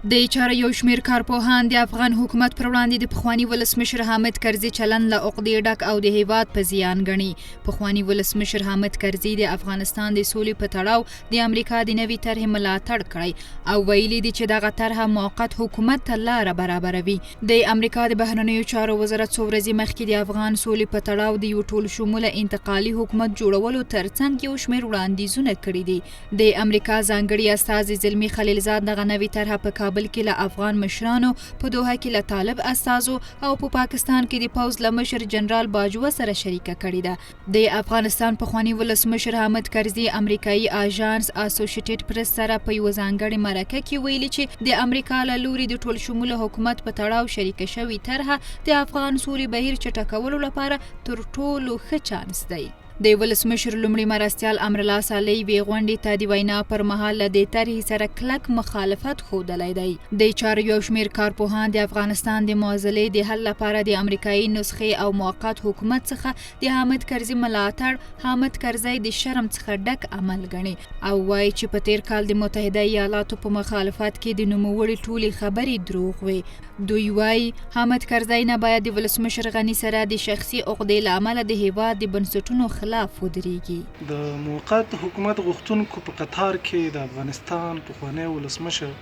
د چارو یو شمېر کارپوهان د افغان حکومت پر وړاندې د پخواني ولسمشر حامد کرزي چلند له عقدې ډک او د هېواد په زیان ګڼي. پخواني ولسمشر حامد کرزي د افغانستان د سولې په تړاو د امریکا د نوي طرحې ملاتړ کړی او ویلي دي چې دغه طرحه موقت حکومت ته لاره برابروي. د امریکا د بهرنیو چارو وزارت څو ورځې مخکې د افغان سولې په تړاو د یو ټول شموله انتقالي حکومت جوړولو ترڅنګ یو شمېر وړاندیزونه کړي دي. د امریکا ځانګړي استازي زلمي خلیلزاد دغه نوې طرحه په کابل کې له افغان مشرانو، په دوحه کې له طالب استازو او په پاکستان کې د پوځ له مشر جنرال باجوه سره شریکه کړې ده. د افغانستان پخواني ولسمشر حامد کرزي امریکایي آژانس اسوسییټډ پریس سره په یوه ځانګړې مرکه کې ویلي چې د امریکا له لوري د ټول شموله حکومت په تړاو شریکه شوې طرحه د افغان سولې بهیر چټکولو لپاره تر ټولو ښه چانس دی. د ولسمشر لومړي مرستیال امرالله صالح یوې غونډې ته د وینا پر مهال له دې طرحې سره کلک مخالفت ښودلی دی. د چارو یو شمېر کارپوهان د افغانستان د معضلې د حل لپاره د امریکایي نسخې او موقت حکومت څخه د حامد کرزي ملاتړ حامد کرزي د شرم څخه ډک عمل ګڼي او وایي چې په تیر کال د متحده ایالاتو په مخالفت کې د نوموړي ټولې خبرې دروغ وي. دوی وایي حامد کرزي نه باید د ولسمشر غني سره د شخصي عقدې له امله د هېواد د بنسټونو خلاف ودرېږي. د موقت حکومت غوښتونکو په قطار کې د افغانستان پخوانی ولسمشر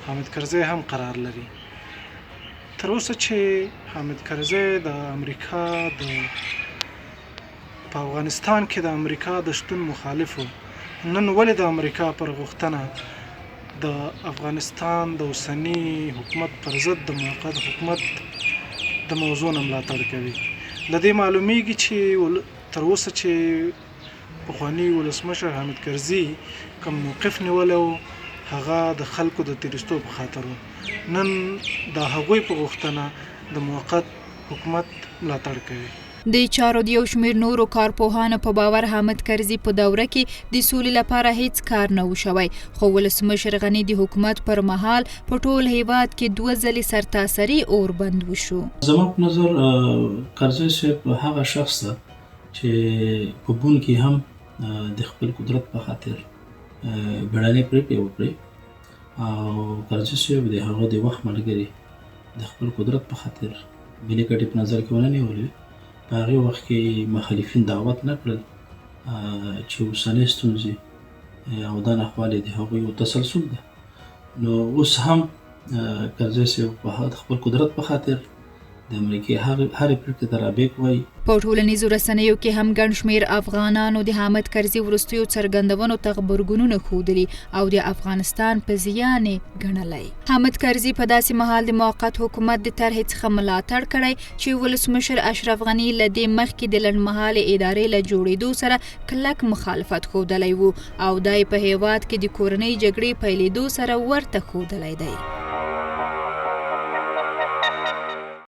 حامد کرزي هم قرار لري. تر اوسه چې حامد کرزي د امریکا په افغانستان کې د امریکا د شتون مخالف و، نن ولې د امریکا پر غوښتنه د افغانستان د اوسني حکومت پر ضد د موقت حکومت د موضوع نه ملاتړ کوي؟ له دې معلومیږي چې تر اوسه چې پخواني ولسمشر حامد کرزي کوم موقف نیولی و هغه د خلکو د تیرستو په خاطر و. نن د هغوی په غوښتنه د موقت حکومت ملاتړ کوي. د چارو د یو شمېر نورو کارپوهانو په باور حامد کرزي په دوره کې د سولې لپاره هیڅ کار نه و شوی، خو ولسمشر غني د حکومت پر مهال په ټول هېواد کې 2 ځلې سرتاسري اور بند وشو. زما په نظر کرزي صاحب هغه شخص ده چې په بون کې هم د خپل قدرت په خاطر بیړنۍ پرېکړې وکړې او کرزي صاحب د هغه د وخت ملګري د خپل قدرت په خاطر ملي ګټې په نظر کې ونه نیولې. په هغې وخت کې مخالفین دعوت نه کړل چې اوسنۍ ستونزې او دا ناخوالې د هغوی یو تسلسل ده. نو اوس هم کرزي صاحب په خپل قدرت په خاطر د امریکې هرې پرېکړې ته رابیک وایي. په ټولنیزو رسنیو کې هم ګڼ شمېر افغانانو د حامد کرزي وروستیو څرګندونو ته غبرګونونه ښودلي او د افغانستان په زیان یې ګڼلی. حامد کرزي په داسې مهال د موقت حکومت د طرحې څخه ملاتړ کړی چې ولسمشر اشرف غني له دې مخکې د لنډمهالې ادارې له جوړېدو سره کلک مخالفت ښودلی و او دا یې په هېواد کې د کورنۍ جګړې پیلېدو سره ورته ښودلی دی.